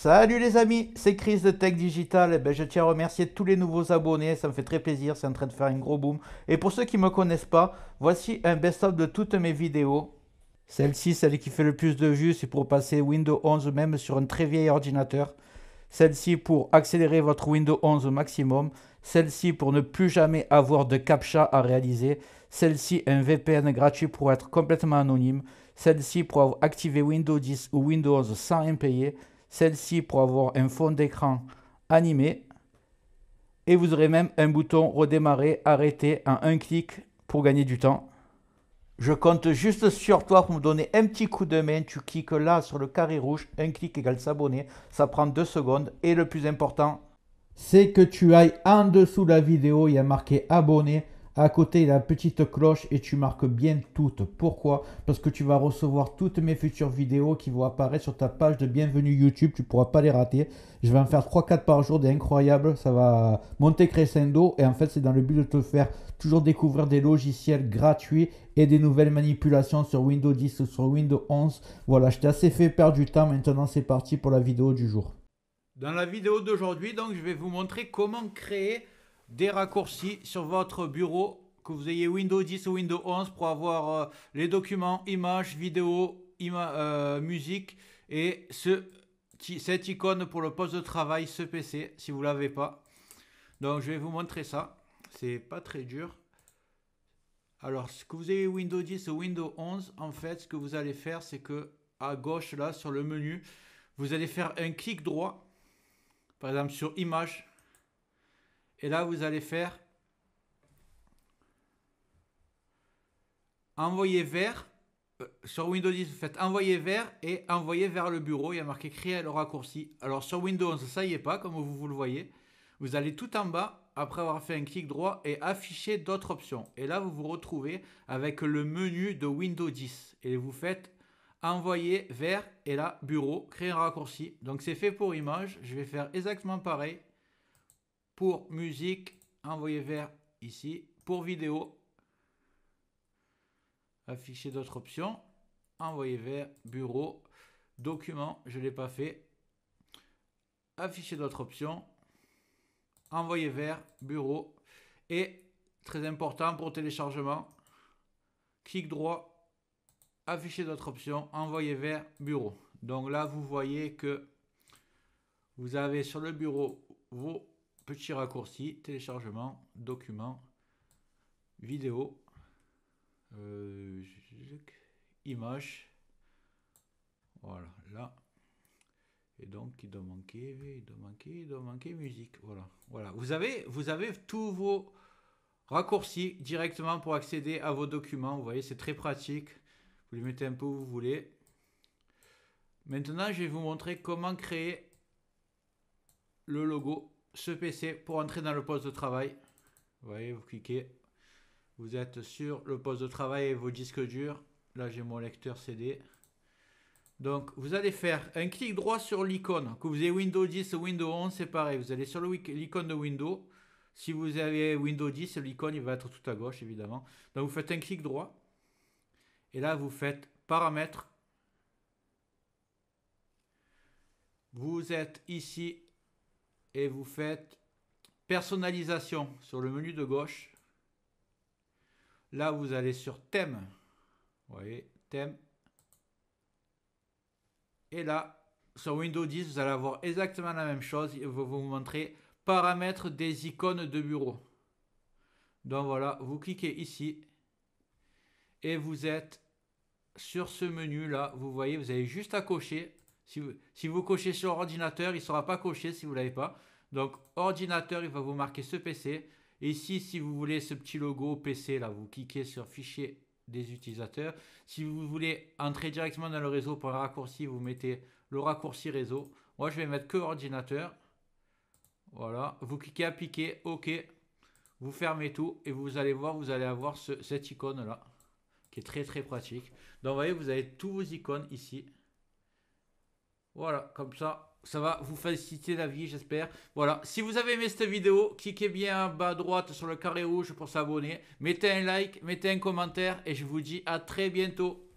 Salut les amis, c'est Chris de Tech Digital. Je tiens à remercier tous les nouveaux abonnés, ça me fait très plaisir, c'est en train de faire un gros boom. Et pour ceux qui ne me connaissent pas, voici un best-of de toutes mes vidéos. Celle-ci, celle qui fait le plus de vues, c'est pour passer Windows 11 même sur un très vieil ordinateur. Celle-ci pour accélérer votre Windows 11 au maximum. Celle-ci pour ne plus jamais avoir de CAPTCHA à réaliser. Celle-ci un VPN gratuit pour être complètement anonyme. Celle-ci pour activer Windows 10 ou Windows 11 sans rien payer. Celle-ci pour avoir un fond d'écran animé. Et vous aurez même un bouton redémarrer, arrêter en un clic pour gagner du temps. Je compte juste sur toi pour me donner un petit coup de main. Tu cliques là sur le carré rouge, un clic égale s'abonner. Ça prend 2 secondes. Et le plus important, c'est que tu ailles en dessous de la vidéo, il y a marqué abonner. À côté, il y a la petite cloche et tu marques bien toutes. Pourquoi? Parce que tu vas recevoir toutes mes futures vidéos qui vont apparaître sur ta page de bienvenue YouTube. Tu ne pourras pas les rater. Je vais en faire 3-4 par jour, des incroyables. Ça va monter crescendo. Et en fait, c'est dans le but de te faire toujours découvrir des logiciels gratuits et des nouvelles manipulations sur Windows 10 ou sur Windows 11. Voilà, je t'ai assez fait perdre du temps. Maintenant, c'est parti pour la vidéo du jour. Dans la vidéo d'aujourd'hui, donc, je vais vous montrer comment créer des raccourcis sur votre bureau, que vous ayez Windows 10 ou Windows 11, pour avoir les documents, images, vidéos, musique et cette icône pour le poste de travail, ce PC, si vous ne l'avez pas. Donc, je vais vous montrer ça. C'est pas très dur. Alors, ce que vous avez Windows 10 ou Windows 11, en fait, ce que vous allez faire, c'est que à gauche, là, sur le menu, vous allez faire un clic droit, par exemple sur Images. Et là, vous allez faire envoyer vers. Sur Windows 10, vous faites envoyer vers et envoyer vers le bureau. Il y a marqué créer le raccourci. Alors sur Windows 11, ça y est pas, comme vous le voyez. Vous allez tout en bas, après avoir fait un clic droit et afficher d'autres options. Et là, vous vous retrouvez avec le menu de Windows 10. Et vous faites envoyer vers et là, bureau, créer un raccourci. Donc c'est fait pour image. Je vais faire exactement pareil. Pour musique, envoyer vers ici. Pour vidéo, afficher d'autres options. Envoyer vers bureau. Document, je ne l'ai pas fait. Afficher d'autres options. Envoyer vers bureau. Et très important pour téléchargement, clic droit. Afficher d'autres options. Envoyer vers bureau. Donc là, vous voyez que vous avez sur le bureau vos petit raccourci, téléchargement, document, vidéo, image, voilà, là. Et donc, il doit manquer musique, voilà. Vous avez tous vos raccourcis directement pour accéder à vos documents. Vous voyez, c'est très pratique. Vous les mettez un peu où vous voulez. Maintenant, je vais vous montrer comment créer le logo ce PC pour entrer dans le poste de travail. Vous voyez, vous cliquez, vous êtes sur le poste de travail et vos disques durs. Là, j'ai mon lecteur CD. Donc, vous allez faire un clic droit sur l'icône. Que vous ayez Windows 10 ou Windows 11, c'est pareil. Vous allez sur l'icône de Windows. Si vous avez Windows 10, l'icône il va être tout à gauche, évidemment. Donc, vous faites un clic droit. Et là, vous faites paramètres. Vous êtes ici et vous faites personnalisation sur le menu de gauche. Là, vous allez sur thème. Vous voyez, thème. Et là, sur Windows 10, vous allez avoir exactement la même chose. Il va vous montrer paramètres des icônes de bureau. Donc voilà, vous cliquez ici. Et vous êtes sur ce menu là. Vous voyez, vous avez juste à cocher. Si vous cochez sur ordinateur, il ne sera pas coché si vous ne l'avez pas. Donc, ordinateur, il va vous marquer ce PC. Et ici, si vous voulez ce petit logo PC, là, vous cliquez sur fichier des utilisateurs. Si vous voulez entrer directement dans le réseau pour un raccourci, vous mettez le raccourci réseau. Moi, je vais mettre que ordinateur. Voilà. Vous cliquez appliquer, OK. Vous fermez tout et vous allez voir, vous allez avoir cette icône-là qui est très, très pratique. Donc, vous voyez, vous avez tous vos icônes ici. Voilà, comme ça va vous faciliter la vie, j'espère. Voilà, si vous avez aimé cette vidéo, cliquez bien en bas à droite sur le carré rouge pour s'abonner. Mettez un like, mettez un commentaire et je vous dis à très bientôt.